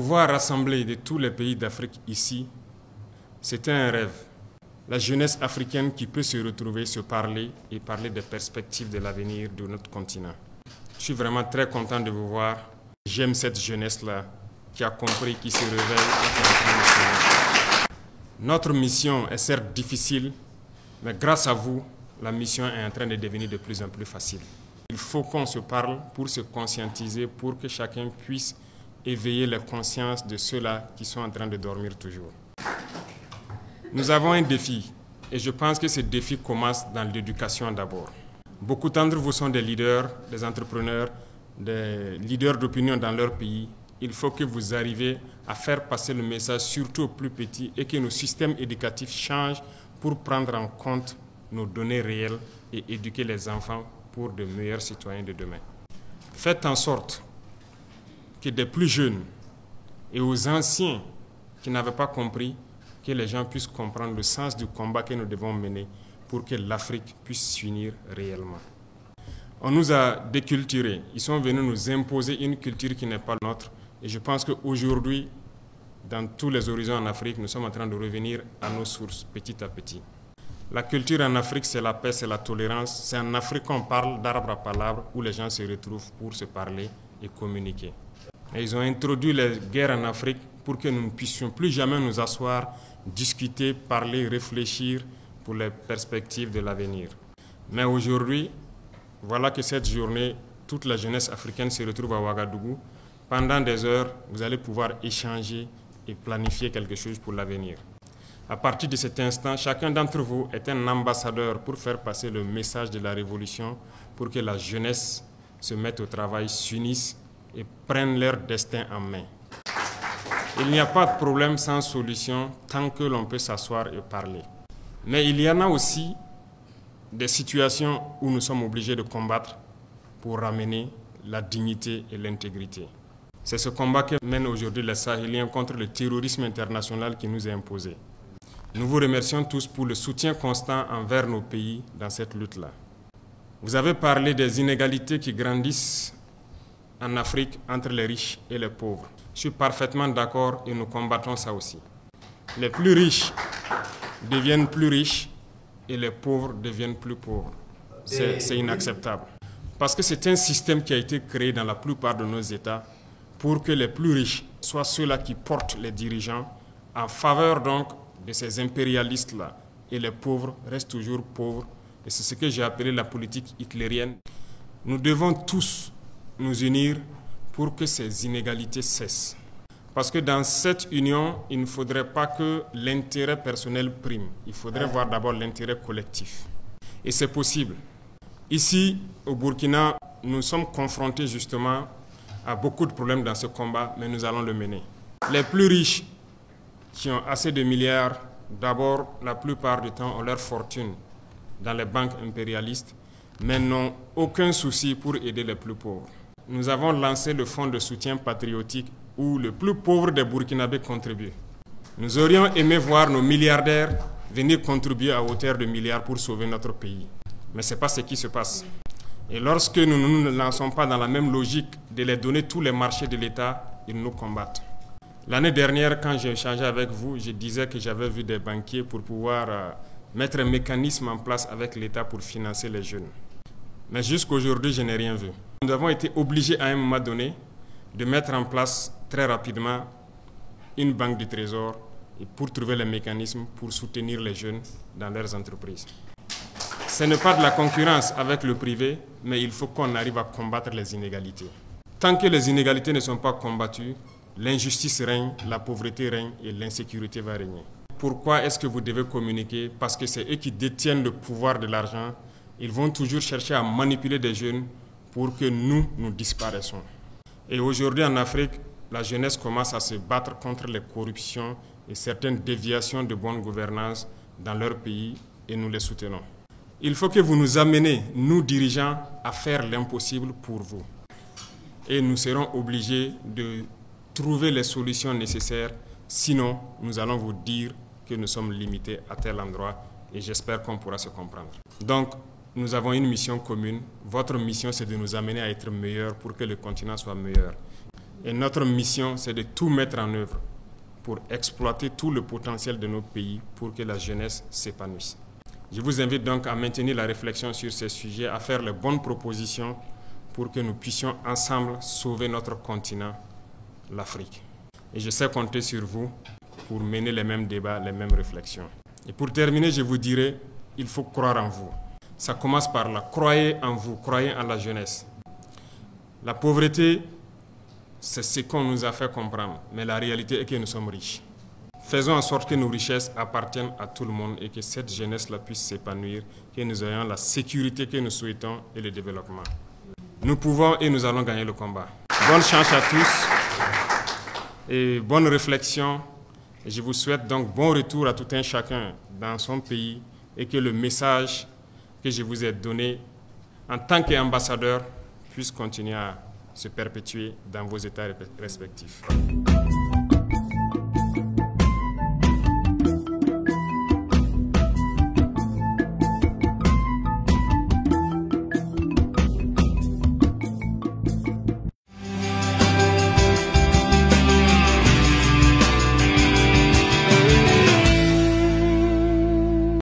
pouvoir rassembler de tous les pays d'Afrique ici, c'était un rêve. La jeunesse africaine qui peut se retrouver, se parler et parler des perspectives de l'avenir de notre continent. Je suis vraiment très content de vous voir. J'aime cette jeunesse-là qui a compris, qui se réveille et qui est en train de se réveiller. Notre mission est certes difficile, mais grâce à vous, la mission est en train de devenir de plus en plus facile. Il faut qu'on se parle pour se conscientiser, pour que chacun puisse éveiller la conscience de ceux-là qui sont en train de dormir toujours. Nous avons un défi et je pense que ce défi commence dans l'éducation d'abord. Beaucoup d'entre vous sont des leaders, des entrepreneurs, des leaders d'opinion dans leur pays. Il faut que vous arriviez à faire passer le message surtout aux plus petits et que nos systèmes éducatifs changent pour prendre en compte nos données réelles et éduquer les enfants pour de meilleurs citoyens de demain. Faites en sorte que des plus jeunes et aux anciens qui n'avaient pas compris, que les gens puissent comprendre le sens du combat que nous devons mener pour que l'Afrique puisse s'unir réellement. On nous a déculturés. Ils sont venus nous imposer une culture qui n'est pas nôtre. Et je pense qu'aujourd'hui, dans tous les horizons en Afrique, nous sommes en train de revenir à nos sources petit à petit. La culture en Afrique, c'est la paix, c'est la tolérance. C'est en Afrique qu'on parle d'arbre à palabre, où les gens se retrouvent pour se parler et communiquer. Et ils ont introduit les guerres en Afrique pour que nous ne puissions plus jamais nous asseoir, discuter, parler, réfléchir pour les perspectives de l'avenir. Mais aujourd'hui, voilà que cette journée, toute la jeunesse africaine se retrouve à Ouagadougou. Pendant des heures, vous allez pouvoir échanger et planifier quelque chose pour l'avenir. À partir de cet instant, chacun d'entre vous est un ambassadeur pour faire passer le message de la révolution, pour que la jeunesse se mette au travail, s'unisse et prenne leur destin en main. Il n'y a pas de problème sans solution tant que l'on peut s'asseoir et parler. Mais il y en a aussi des situations où nous sommes obligés de combattre pour ramener la dignité et l'intégrité. C'est ce combat que mènent aujourd'hui les Sahéliens contre le terrorisme international qui nous est imposé. Nous vous remercions tous pour le soutien constant envers nos pays dans cette lutte-là. Vous avez parlé des inégalités qui grandissent en Afrique entre les riches et les pauvres. Je suis parfaitement d'accord et nous combattons ça aussi. Les plus riches deviennent plus riches et les pauvres deviennent plus pauvres. C'est inacceptable. Parce que c'est un système qui a été créé dans la plupart de nos États pour que les plus riches soient ceux-là qui portent les dirigeants en faveur donc de ces impérialistes-là. Et les pauvres restent toujours pauvres. Et c'est ce que j'ai appelé la politique hitlérienne. Nous devons tous nous unir pour que ces inégalités cessent. Parce que dans cette union, il ne faudrait pas que l'intérêt personnel prime. Il faudrait voir d'abord l'intérêt collectif. Et c'est possible. Ici, au Burkina, nous sommes confrontés justement à beaucoup de problèmes dans ce combat, mais nous allons le mener. Les plus riches qui ont assez de milliards, d'abord, la plupart du temps, ont leur fortune dans les banques impérialistes, mais n'ont aucun souci pour aider les plus pauvres. Nous avons lancé le fonds de soutien patriotique où le plus pauvre des Burkinabés contribue. Nous aurions aimé voir nos milliardaires venir contribuer à hauteur de milliards pour sauver notre pays. Mais ce n'est pas ce qui se passe. Et lorsque nous ne nous lançons pas dans la même logique de les donner tous les marchés de l'État, ils nous combattent. L'année dernière, quand j'ai échangé avec vous, je disais que j'avais vu des banquiers pour pouvoir mettre un mécanisme en place avec l'État pour financer les jeunes. Mais jusqu'aujourd'hui, je n'ai rien vu. Nous avons été obligés à un moment donné de mettre en place très rapidement une banque du trésor et pour trouver les mécanismes pour soutenir les jeunes dans leurs entreprises. Ce n'est pas de la concurrence avec le privé, mais il faut qu'on arrive à combattre les inégalités. Tant que les inégalités ne sont pas combattues, l'injustice règne, la pauvreté règne et l'insécurité va régner. Pourquoi est-ce que vous devez communiquer? Parce que c'est eux qui détiennent le pouvoir de l'argent. Ils vont toujours chercher à manipuler des jeunes pour que nous disparaissons. Et aujourd'hui en Afrique, la jeunesse commence à se battre contre les corruptions et certaines déviations de bonne gouvernance dans leur pays et nous les soutenons. Il faut que vous nous ameniez, nous dirigeants, à faire l'impossible pour vous. Et nous serons obligés de trouver les solutions nécessaires, sinon nous allons vous dire que nous sommes limités à tel endroit et j'espère qu'on pourra se comprendre. Donc, nous avons une mission commune. Votre mission, c'est de nous amener à être meilleurs pour que le continent soit meilleur. Et notre mission, c'est de tout mettre en œuvre pour exploiter tout le potentiel de nos pays pour que la jeunesse s'épanouisse. Je vous invite donc à maintenir la réflexion sur ces sujets, à faire les bonnes propositions pour que nous puissions ensemble sauver notre continent, l'Afrique. Et je sais compter sur vous pour mener les mêmes débats, les mêmes réflexions. Et pour terminer, je vous dirai, il faut croire en vous. Ça commence par là. Croyez en vous, croyez en la jeunesse. La pauvreté, c'est ce qu'on nous a fait comprendre, mais la réalité est que nous sommes riches. Faisons en sorte que nos richesses appartiennent à tout le monde et que cette jeunesse-là puisse s'épanouir, que nous ayons la sécurité que nous souhaitons et le développement. Nous pouvons et nous allons gagner le combat. Bonne chance à tous et bonne réflexion. Et je vous souhaite donc bon retour à tout un chacun dans son pays et que le message que je vous ai donné en tant qu'ambassadeur puisse continuer à se perpétuer dans vos États respectifs.